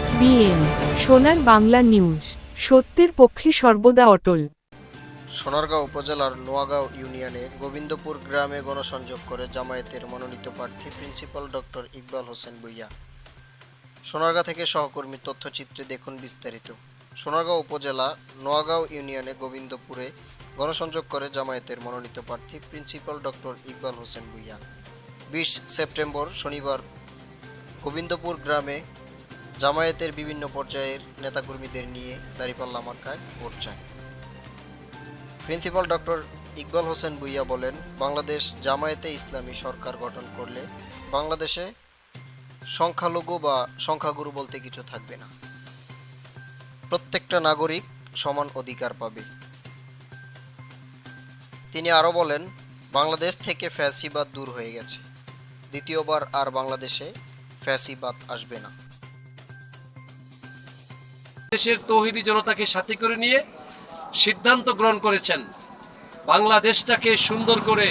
SBN সোনার Bangla news, সত্যের পক্ষে সর্বদা অটল। সোনারগাঁও উপজেলার নোয়াগাঁও ইউনিয়নে গোবিন্দপুর গ্রামে গণসংযোগ করে জামায়াতের মনোনীত প্রার্থী প্রিন্সিপাল ডক্টর ইকবাল হোসেন ভূঁইয়া। সোনারগাঁ থেকে সহকর্মী তথ্যচিত্রে দেখুন বিস্তারিত। সোনারগাঁও উপজেলা নোয়াগাঁও ইউনিয়নে গোবিন্দপুরে গণসংযোগ করে জামায়াতের মনোনীত প্রার্থী principal doctor Iqbal Hossain Bhuiyan. 20 September শনিবার গোবিন্দপুর গ্রামে জামায়াতের বিভিন্ন পর্যায়ের নেতাকর্মীদের নিয়ে দাঁড়িপাল্লা মার্কায় ভোট চায়। প্রিন্সিপাল ডক্টর ইকবাল হোসেন ভূঁইয়া বলেন, বাংলাদেশ জামায়াতে ইসলামী সরকার গঠন করলে বাংলাদেশে সংখ্যালঘু বা সংখ্যাগুরু বলতে কিছু থাকবে না। প্রত্যেকটা নাগরিক সমান অধিকার পাবে। তিনি আরও বলেন, বাংলাদেশ থেকে ফ্যাসিবাদ দূর হয়ে গেছে, দ্বিতীয়বার আর বাংলাদেশে ফ্যাসিবাদ আসবে না। দেশের তৌহিদি জনতাকে সাথে করে নিয়ে সিদ্ধান্ত গ্রহণ করেছেন বাংলাদেশটাকে সুন্দর করে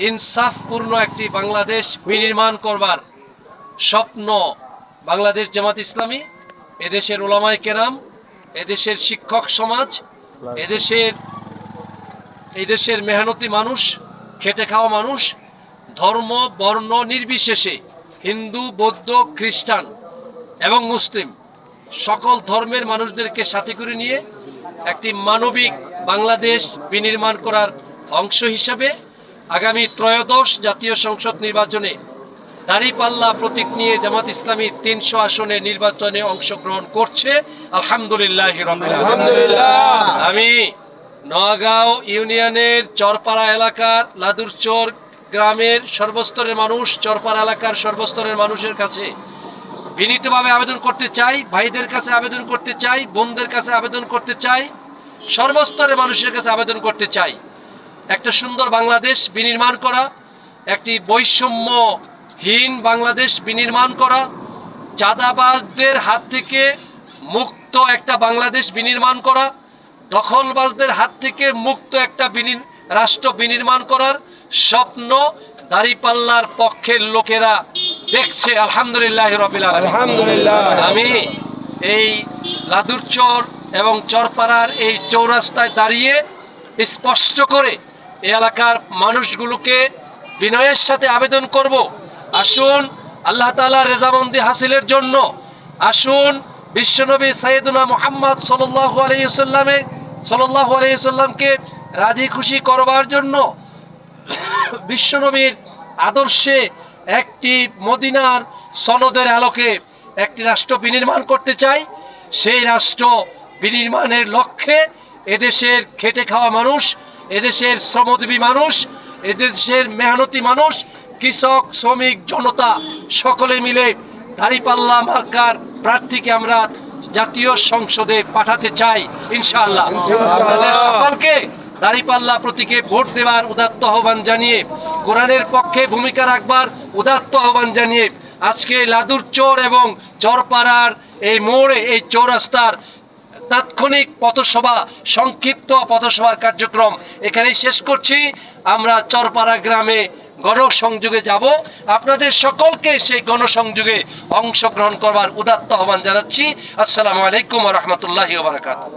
ইনসাফপূর্ণ একটি বাংলাদেশ বিনির্মাণ করবার স্বপ্ন বাংলাদেশ জামাত ইসলামী, এদেশের ওলামায়ে কেরাম, এদেশের শিক্ষক সমাজ, এদেশের মেহনতি মানুষ, খেটে খাওয়া মানুষ, ধর্ম বর্ণ নির্বিশেষে হিন্দু বৌদ্ধ খ্রিস্টান এবং মুসলিম সকল ধর্মের মানুষদেরকে সাথে করে নিয়ে একটি মানবিক বাংলাদেশ বিনির্মাণ করার অংশ হিসাবে আগামী ত্রয়োদশ জাতীয় সংসদ নির্বাচনে দাঁড়িপাল্লা প্রতীক নিয়ে জামাত ইসলামী 300 আসনে নির্বাচনে অংশগ্রহণ করছে। আলহামদুলিল্লাহ। আমি নোয়াগাঁও ইউনিয়নের চরপাড়া এলাকার লাদুরচর গ্রামের সর্বস্তরের মানুষ, চরপাড়া এলাকার সর্বস্তরের মানুষের কাছে বিনীতভাবে আবেদন করতে চাই, ভাইদের কাছে আবেদন করতে চাই, বোনদের কাছে আবেদন করতে চাই, সর্বস্তরের মানুষের কাছে আবেদন করতে চাই, একটা সুন্দর বাংলাদেশ বিনির্মাণ করা, একটি বৈষম্যহীন বাংলাদেশ বিনির্মাণ করা, চাঁদাবাজদের হাত থেকে মুক্ত একটা বাংলাদেশ বিনির্মাণ করা, দখলবাজদের হাত থেকে মুক্ত একটা রাষ্ট্র বিনির্মাণ করার স্বপ্ন দাঁড়িপাল্লার পক্ষের লোকেরা দেখছে। আলহামদুলিল্লাহ রাব্বিল আলামিন। আলহামদুলিল্লাহ। আমি এই লাদুরচর এবং চরপাড়ার এই চৌরাস্তায় দাঁড়িয়ে স্পষ্ট করে এই এলাকার মানুষগুলোকে বিনয়ের সাথে আবেদন করব, আসুন আল্লাহ তাআলার রেজামন্দি হাসিলের জন্য, আসুন বিশ্বনবী সাইয়েদুনা মুহাম্মদ সাল্লাল্লাহু আলাইহি সাল্লামকে রাজি খুশি করবার জন্য, বিশ্বনবীর আদর্শে একটি মদিনার সনদের আলোকে একটি রাষ্ট্র বিনির্মাণ করতে চাই। সেই রাষ্ট্র বিনির্মাণের লক্ষ্যে এদেশের খেটে খাওয়া মানুষ, এদেশের শ্রমজীবী মানুষ, এদেশের মেহনতি মানুষ, কৃষক শ্রমিক জনতা সকলে মিলে দাঁড়িপাল্লা মার্কার প্রার্থীকে আমরা জাতীয় সংসদে পাঠাতে চাই ইনশাআল্লাহ। আপনাদের সকলকে দাঁড়িপাল্লা প্রতীকে ভোট দেওয়ার উদাত্ত আহ্বান জানিয়ে, কোরআনের পক্ষে ভূমিকা রাখবার উদাত্ত আহ্বান জানিয়ে আজকে লাদুরচর এবং চরপাড়ার এই মোড়ে, এই চৌরাস্তার তাৎক্ষণিক পথসভা, সংক্ষিপ্ত পথসভার কার্যক্রম এখানেই শেষ করছি। আমরা চরপাড়া গ্রামে গণসংযোগে যাব, আপনাদের সকলকে সেই গণসংযোগে অংশগ্রহণ করবার উদাত্ত আহ্বান জানাচ্ছি। আসসালামু আলাইকুম ওয়া রাহমাতুল্লাহি ওয়া বারাকাতুহু।